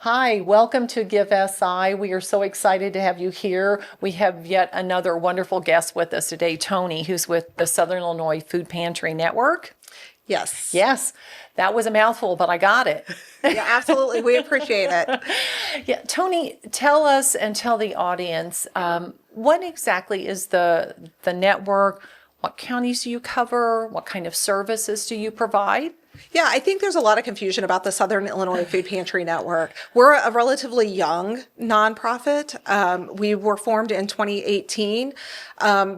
Hi, welcome to GiveSI. We are so excited to have you here. We have yet another wonderful guest with us today, Tony, who's with the Southern Illinois Food Pantry Network. Yes. Yes, that was a mouthful, but I got it. Yeah, absolutely. We appreciate it. Yeah, Tony, tell us and tell the audience what exactly is the network? What counties do you cover? What kind of services do you provide? Yeah, I think there's a lot of confusion about the Southern Illinois Food Pantry Network. We're a relatively young nonprofit. We were formed in 2018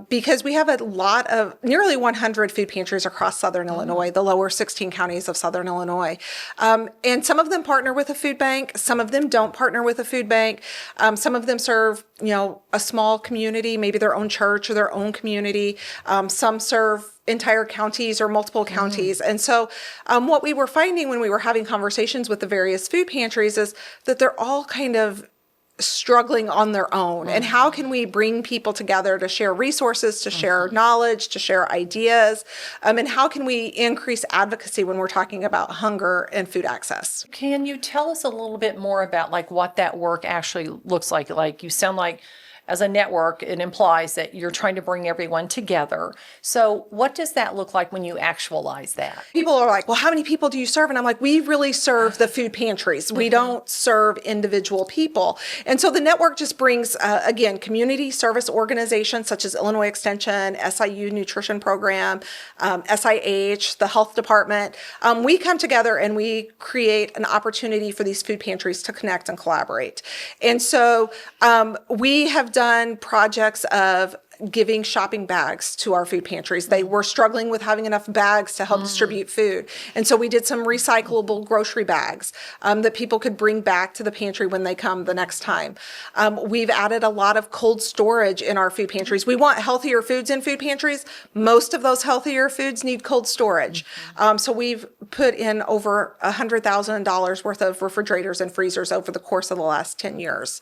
because we have a lot of nearly 100 food pantries across Southern Illinois, the lower 16 counties of Southern Illinois. And some of them partner with a food bank. Some of them don't partner with a food bank. Some of them serve, a small community, maybe their own church or their own community. Some serve entire counties or multiple counties. And so what we were finding when we were having conversations with the various food pantries is that they're all kind of struggling on their own. And how can we bring people together to share resources, to share knowledge, to share ideas? And how can we increase advocacy when we're talking about hunger and food access? Can you tell us a little bit more about what that work actually looks like? Like you sound like as a network, it implies that you're trying to bring everyone together. So what does that look like when you actualize that? People are like, well, how many people do you serve? And I'm like, we really serve the food pantries. We don't serve individual people. And so the network just brings, again, community service organizations such as Illinois Extension, SIU Nutrition Program, SIH, the health department. We come together and we create an opportunity for these food pantries to connect and collaborate. And so we have done projects of giving shopping bags to our food pantries. They were struggling with having enough bags to help distribute food. And so we did some recyclable grocery bags that people could bring back to the pantry when they come the next time. We've added a lot of cold storage in our food pantries. We want healthier foods in food pantries. Most of those healthier foods need cold storage. So we've put in over $100,000 worth of refrigerators and freezers over the course of the last 10 years.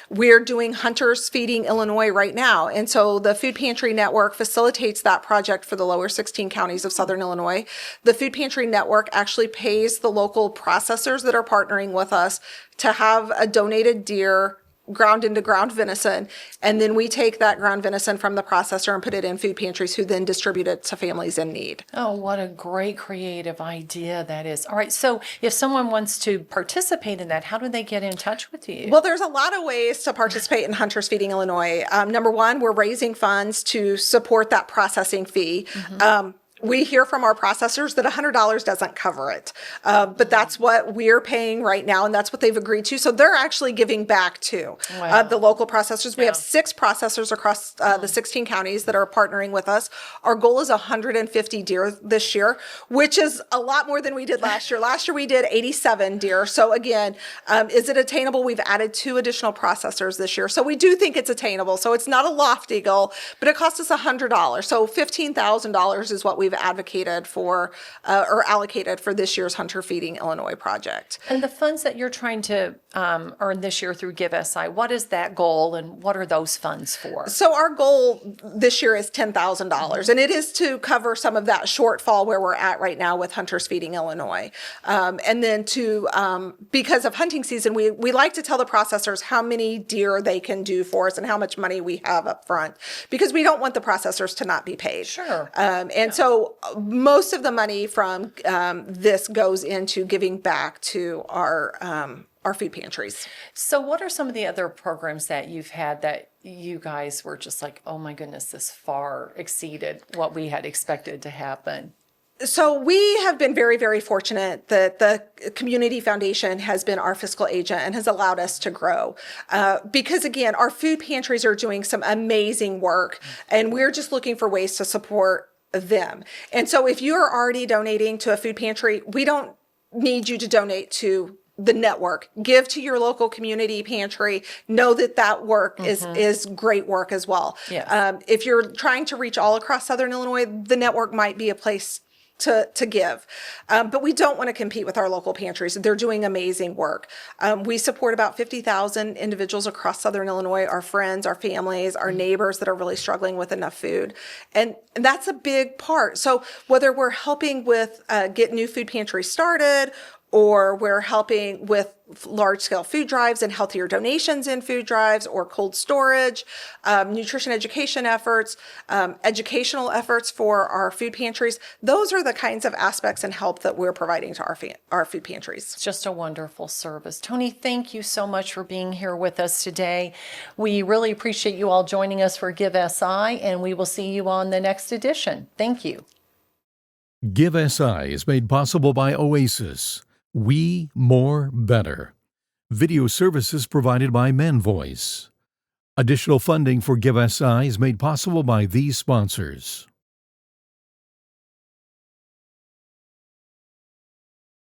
We're doing Hunters Feeding Illinois right now. And so the Food Pantry Network facilitates that project for the lower 16 counties of Southern Illinois. The Food Pantry Network actually pays the local processors that are partnering with us to have a donated deer ground into ground venison. And then we take that ground venison from the processor and put it in food pantries who then distribute it to families in need. Oh, what a great creative idea that is. All right. So if someone wants to participate in that, how do they get in touch with you? Well, there's a lot of ways to participate in Hunters Feeding Illinois. Number one, we're raising funds to support that processing fee. We hear from our processors that $100 doesn't cover it, but that's what we're paying right now, and that's what they've agreed to. So they're actually giving back to the local processors. We have 6 processors across the 16 counties that are partnering with us. Our goal is 150 deer this year, which is a lot more than we did last year. Last year we did 87 deer. So again, is it attainable? We've added 2 additional processors this year. So we do think it's attainable. So it's not a lofty goal, but it costs us $100. So $15,000 is what we've advocated for or allocated for this year's Hunter Feeding Illinois project. And the funds that you're trying to earn this year through GiveSI, what is that goal and what are those funds for? So our goal this year is $10,000, and it is to cover some of that shortfall where we're at right now with Hunters Feeding Illinois. And then because of hunting season, we like to tell the processors how many deer they can do for us and how much money we have up front, because we don't want the processors to not be paid. Sure. So most of the money from this goes into giving back to our food pantries. So what are some of the other programs that you've had that you guys were just like, oh my goodness, this far exceeded what we had expected to happen? So we have been very, very fortunate that the Community Foundation has been our fiscal agent and has allowed us to grow. Because again, our food pantries are doing some amazing work, and we're just looking for ways to support them. And so if you're already donating to a food pantry, we don't need you to donate to the network. Give to your local community pantry. Know that work is great work as well. Yes. If you're trying to reach all across Southern Illinois, the network might be a place to give. But we don't want to compete with our local pantries. They're doing amazing work. We support about 50,000 individuals across Southern Illinois, our friends, our families, our neighbors that are really struggling with enough food. And that's a big part. So whether we're helping with get new food pantries started, or we're helping with large-scale food drives and healthier donations in food drives, or cold storage, nutrition education efforts, educational efforts for our food pantries. Those are the kinds of aspects and help that we're providing to our food pantries. It's just a wonderful service. Tony, thank you so much for being here with us today. We really appreciate you all joining us for GiveSI, and we will see you on the next edition. Thank you. GiveSI is made possible by Oasis. We More Better. Video services provided by ManVoice. Additional funding for GiveSI is made possible by these sponsors.